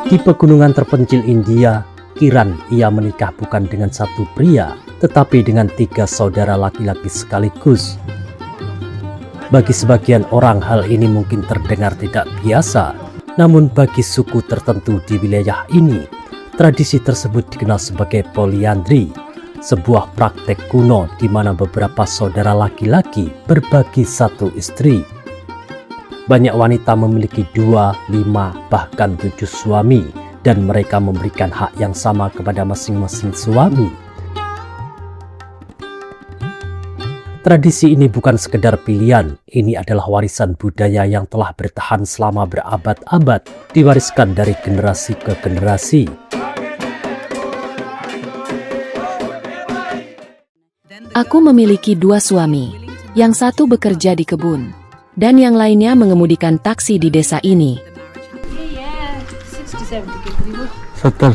Di pegunungan terpencil India, Kiran ia menikah bukan dengan satu pria, tetapi dengan 3 saudara laki-laki sekaligus. Bagi sebagian orang hal ini mungkin terdengar tidak biasa, namun bagi suku tertentu di wilayah ini, tradisi tersebut dikenal sebagai poliandri, sebuah praktek kuno di mana beberapa saudara laki-laki berbagi satu istri. Banyak wanita memiliki 2, 5, bahkan 7 suami, dan mereka memberikan hak yang sama kepada masing-masing suami. Tradisi ini bukan sekedar pilihan, ini adalah warisan budaya yang telah bertahan selama berabad-abad, diwariskan dari generasi ke generasi. Aku memiliki 2 suami, yang satu bekerja di kebun, dan yang lainnya mengemudikan taksi di desa ini. 70.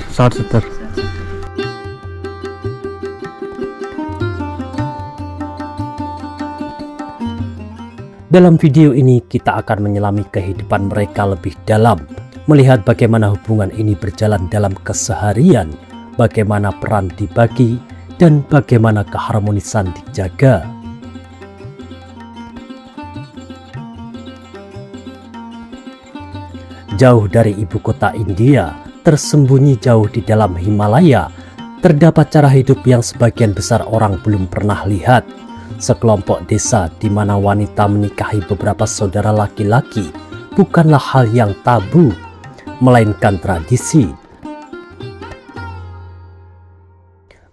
Dalam video ini kita akan menyelami kehidupan mereka lebih dalam, melihat bagaimana hubungan ini berjalan dalam keseharian, bagaimana peran dibagi, dan bagaimana keharmonisan dijaga. Jauh dari ibu kota India, tersembunyi jauh di dalam Himalaya, terdapat cara hidup yang sebagian besar orang belum pernah lihat. Sekelompok desa di mana wanita menikahi beberapa saudara laki-laki bukanlah hal yang tabu, melainkan tradisi.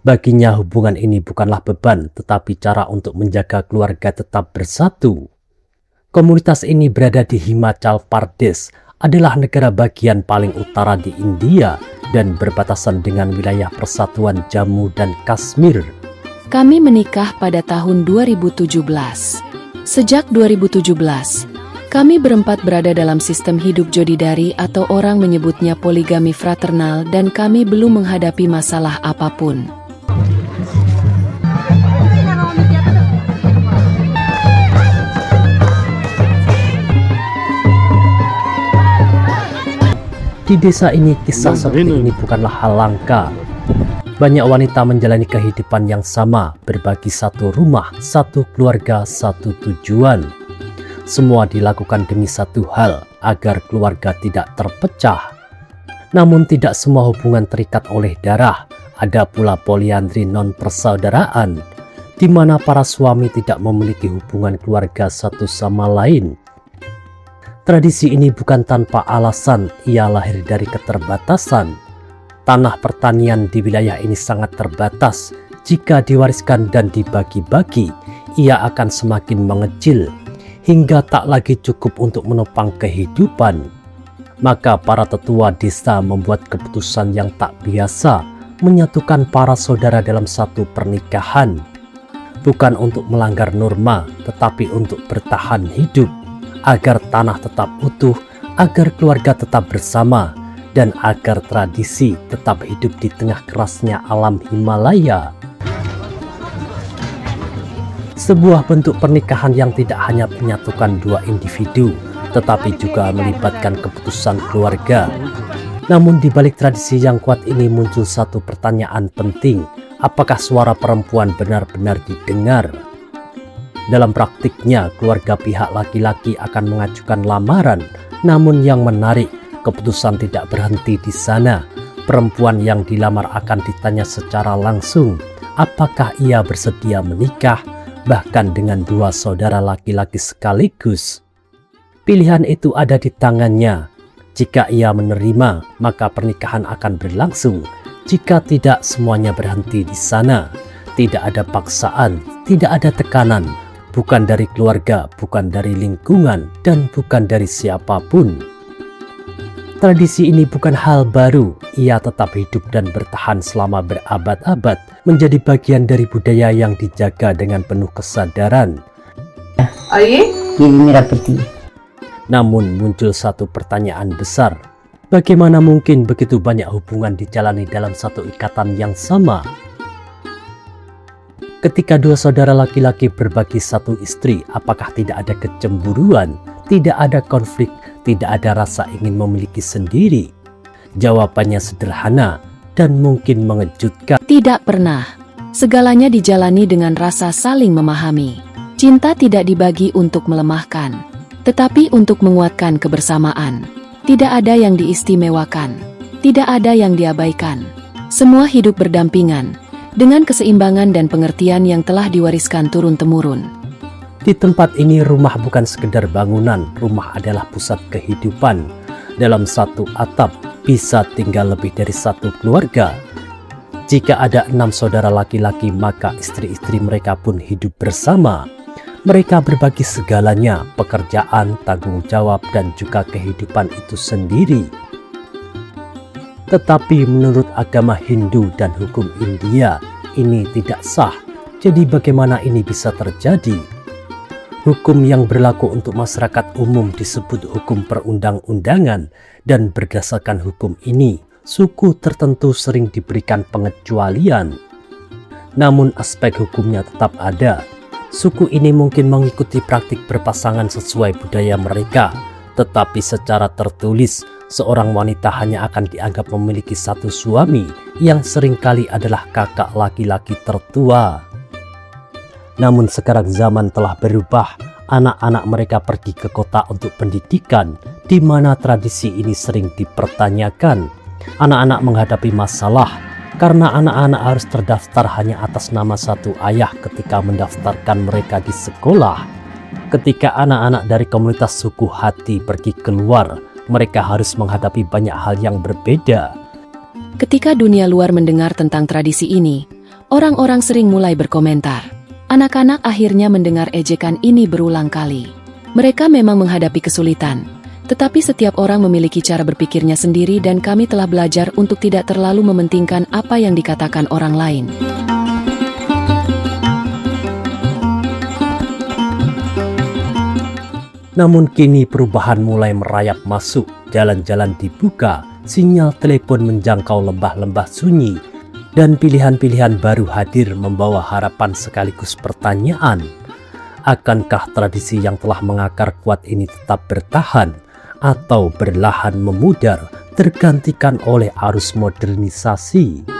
Baginya hubungan ini bukanlah beban, tetapi cara untuk menjaga keluarga tetap bersatu. Komunitas ini berada di Himachal Pradesh, adalah negara bagian paling utara di India dan berbatasan dengan wilayah Persatuan Jammu dan Kashmir. Kami menikah pada tahun 2017. Sejak 2017, kami berempat berada dalam sistem hidup jodidari atau orang menyebutnya poligami fraternal dan kami belum menghadapi masalah apapun. Di desa ini kisah seperti ini bukanlah hal langka. Banyak wanita menjalani kehidupan yang sama, berbagi satu rumah, satu keluarga, satu tujuan. Semua dilakukan demi satu hal, agar keluarga tidak terpecah. Namun tidak semua hubungan terikat oleh darah. Ada pula poliandri non-persaudaraan, di mana para suami tidak memiliki hubungan keluarga satu sama lain. Tradisi ini bukan tanpa alasan, ia lahir dari keterbatasan. Tanah pertanian di wilayah ini sangat terbatas. Jika diwariskan dan dibagi-bagi, ia akan semakin mengecil, hingga tak lagi cukup untuk menopang kehidupan. Maka para tetua desa membuat keputusan yang tak biasa, menyatukan para saudara dalam satu pernikahan. Bukan untuk melanggar norma, tetapi untuk bertahan hidup, agar tanah tetap utuh, agar keluarga tetap bersama, dan agar tradisi tetap hidup di tengah kerasnya alam Himalaya. Sebuah bentuk pernikahan yang tidak hanya menyatukan 2 individu, tetapi juga melibatkan keputusan keluarga. Namun di balik tradisi yang kuat ini muncul satu pertanyaan penting, apakah suara perempuan benar-benar didengar? Dalam praktiknya, keluarga pihak laki-laki akan mengajukan lamaran, namun yang menarik, keputusan tidak berhenti di sana. Perempuan yang dilamar akan ditanya secara langsung, apakah ia bersedia menikah, bahkan dengan 2 saudara laki-laki sekaligus. Pilihan itu ada di tangannya. Jika ia menerima, maka pernikahan akan berlangsung. Jika tidak, semuanya berhenti di sana. Tidak ada paksaan, tidak ada tekanan, bukan dari keluarga, bukan dari lingkungan, dan bukan dari siapapun. Tradisi ini bukan hal baru, ia tetap hidup dan bertahan selama berabad-abad, menjadi bagian dari budaya yang dijaga dengan penuh kesadaran. Namun muncul satu pertanyaan besar, bagaimana mungkin begitu banyak hubungan dijalani dalam satu ikatan yang sama? Ketika 2 saudara laki-laki berbagi satu istri, apakah tidak ada kecemburuan, tidak ada konflik, tidak ada rasa ingin memiliki sendiri? Jawabannya sederhana dan mungkin mengejutkan. Tidak pernah. Segalanya dijalani dengan rasa saling memahami. Cinta tidak dibagi untuk melemahkan, tetapi untuk menguatkan kebersamaan. Tidak ada yang diistimewakan, tidak ada yang diabaikan. Semua hidup berdampingan, dengan keseimbangan dan pengertian yang telah diwariskan turun-temurun. Di tempat ini rumah bukan sekedar bangunan, rumah adalah pusat kehidupan. Dalam satu atap bisa tinggal lebih dari satu keluarga. Jika ada 6 saudara laki-laki, maka istri-istri mereka pun hidup bersama. Mereka berbagi segalanya, pekerjaan, tanggung jawab, dan juga kehidupan itu sendiri. Tetapi menurut agama Hindu dan hukum India, ini tidak sah. Jadi bagaimana ini bisa terjadi? Hukum yang berlaku untuk masyarakat umum disebut hukum perundang-undangan, dan berdasarkan hukum ini, suku tertentu sering diberikan pengecualian. Namun aspek hukumnya tetap ada. Suku ini mungkin mengikuti praktik berpasangan sesuai budaya mereka, tetapi secara tertulis, seorang wanita hanya akan dianggap memiliki satu suami yang seringkali adalah kakak laki-laki tertua. Namun sekarang zaman telah berubah, anak-anak mereka pergi ke kota untuk pendidikan, di mana tradisi ini sering dipertanyakan. Anak-anak menghadapi masalah, karena anak-anak harus terdaftar hanya atas nama satu ayah ketika mendaftarkan mereka di sekolah. Ketika anak-anak dari komunitas suku Hatti pergi keluar, mereka harus menghadapi banyak hal yang berbeda. Ketika dunia luar mendengar tentang tradisi ini, orang-orang sering mulai berkomentar. Anak-anak akhirnya mendengar ejekan ini berulang kali. Mereka memang menghadapi kesulitan, tetapi setiap orang memiliki cara berpikirnya sendiri dan kami telah belajar untuk tidak terlalu mementingkan apa yang dikatakan orang lain. Namun kini perubahan mulai merayap masuk, jalan-jalan dibuka, sinyal telepon menjangkau lembah-lembah sunyi, dan pilihan-pilihan baru hadir membawa harapan sekaligus pertanyaan. Akankah tradisi yang telah mengakar kuat ini tetap bertahan atau berlahan memudar tergantikan oleh arus modernisasi?